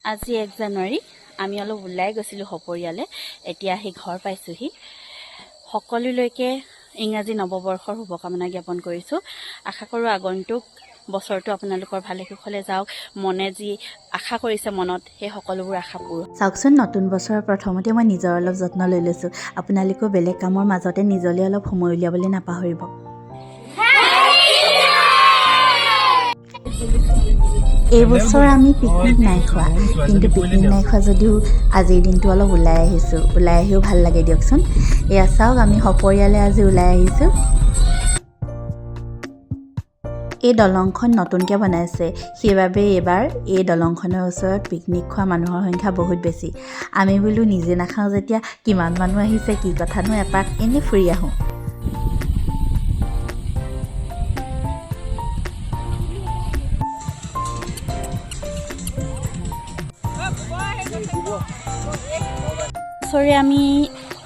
আজি 1 জানুৱাৰী আমি অলপ ওলাই গৈছিলোঁ সপৰিয়ালে। এতিয়া আহি ঘৰ পাইছোঁহি। সকলোলৈকে ইংৰাজী নৱবৰ্ষৰ শুভকামনা জ্ঞাপন কৰিছোঁ। আশা কৰোঁ আগন্তুক বছৰটো আপোনালোকৰ ভালে কুশলে যাওক। মনে যি আশা কৰিছে মনত সেই সকলোবোৰ আশা পূৰণ। চাওকচোন, নতুন বছৰৰ প্ৰথমতে মই নিজৰ অলপ যত্ন লৈ লৈছোঁ। আপোনালোকেও বেলেগ কামৰ মাজতে নিজলৈ অলপ সময় উলিয়াবলৈ নাপাহৰিব। এই বছৰ আমি পিকনিক নাই খোৱা, কিন্তু পিকনিক নাই খোৱা যদিও আজিৰ দিনটো অলপ ওলাই আহিছোঁ। ওলাই আহিও ভাল লাগে দিয়কচোন। এয়া চাওক, আমি সপৰিয়ালে আজি ওলাই আহিছোঁ। এই দলংখন নতুনকৈ বনাইছে, সেইবাবে এইবাৰ এই দলংখনৰ ওচৰত পিকনিক খোৱা মানুহৰ সংখ্যা বহুত বেছি। আমি বোলো নিজে নাখাওঁ যেতিয়া কিমান মানুহ আহিছে, কি কথানো, এপাক এনেই ফুৰি আহোঁ। বছৰে আমি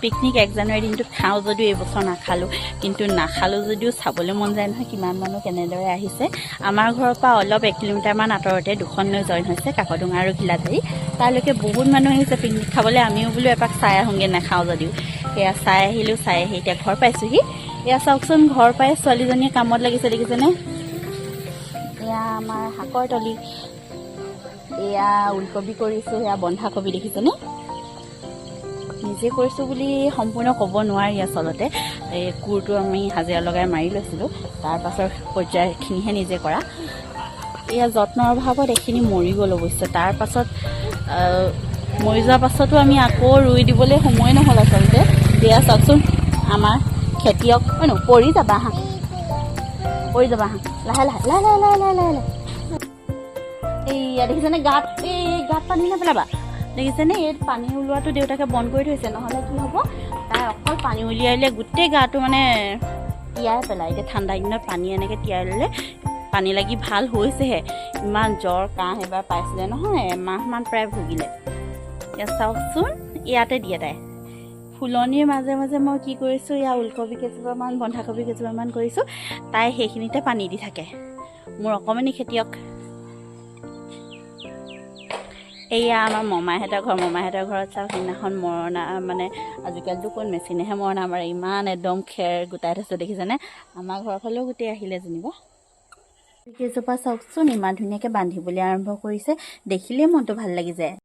পিকনিক 1 জানুৱাৰী দিনটোত খাওঁ যদিও এইবছৰ নাখালোঁ। কিন্তু নাখালোঁ যদিও চাবলৈ মন যায় নহয় কিমান মানুহ কেনেদৰে আহিছে। আমাৰ ঘৰৰ পৰা অলপ 1 কিলোমিটাৰমান আঁতৰতে 2খন নৈ জইন হৈছে, কাকডোঙা আৰু ঘিলাধাৰী। তালৈকে বহুত মানুহ আহিছে পিকনিক খাবলৈ। আমিও বোলো এপাক চাই আহোঁগৈ, নাখাওঁ যদিও। সেয়া চাই আহিলোঁ, চাই আহি এতিয়া ঘৰ পাইছোঁহি। এয়া চাওকচোন, ঘৰ পাই ছোৱালীজনীয়ে কামত লাগিছে, দেখিছেনে? এয়া আমাৰ শাকৰ তলি, এয়া ওলকবি কৰিছোঁ, এয়া বন্ধাকবি, দেখিছেনে? নিজে কৰিছোঁ বুলি সম্পূৰ্ণ ক'ব নোৱাৰি আচলতে। এই কোৰটো আমি হাজিৰা লগাই মাৰি লৈছিলোঁ, তাৰ পাছৰ পৰ্যায়খিনিহে নিজে কৰা। এয়া যত্নৰ অভাৱত এইখিনি মৰি গ'ল অৱশ্যে। তাৰ পাছত মৰি যোৱাৰ পাছতো আমি আকৌ ৰুই দিবলৈ সময় নহ'ল আচলতে। এয়া চাওকচোন, আমাৰ খেতিয়ক পৰি যাবা হাঁ, পৰি যাবা হাঁ, লাহে লাহে লাহে লাহে লাহে লাহে লাহে। এইয়া দেখিছেনে, গাত পানী নেপেলাবা। দেখিছেনে, এই পানী ওলোৱাটো দেউতাকে বন্ধ কৰি থৈছে, নহ'লে কি হ'ব, তাই অকল পানী উলিয়াই গোটেই গাটো মানে তিয়াই পেলাই। এতিয়া ঠাণ্ডা দিনত পানী এনেকৈ তিয়াই ল'লে পানী লাগি ভাল হৈছেহে। ইমান জ্বৰ কাহ এবাৰ পাইছিলে নহয়, এমাহমান প্ৰায় ভুগিলে। এতিয়া চাওকচোন, ইয়াতে দিয়ে তাই। ফুলনিৰ মাজে মাজে মই কি কৰিছোঁ, এয়া ওলকবি কেইজোপামান, বন্ধাকবি কেইজোপামান কৰিছোঁ। তাই সেইখিনিতে পানী দি থাকে, মোৰ অকণমানি খেতিয়ক। এয়া আমাৰ মমাহঁতৰ ঘৰত চাওক, সেইদিনাখন মৰণা মানে আজিকালিতো কোন মেচিনেহে মৰণা মাৰে, ইমান একদম খেৰ গোটাই থৈছোঁ, দেখিছেনে? আমাৰ ঘৰৰ ফালেও গোটেই আহিলে যেনিবা। কেইজোপা চাওকচোন, ইমান ধুনীয়াকৈ বান্ধিবলৈ আৰম্ভ কৰিছে, দেখিলেই মনটো ভাল লাগি যায়।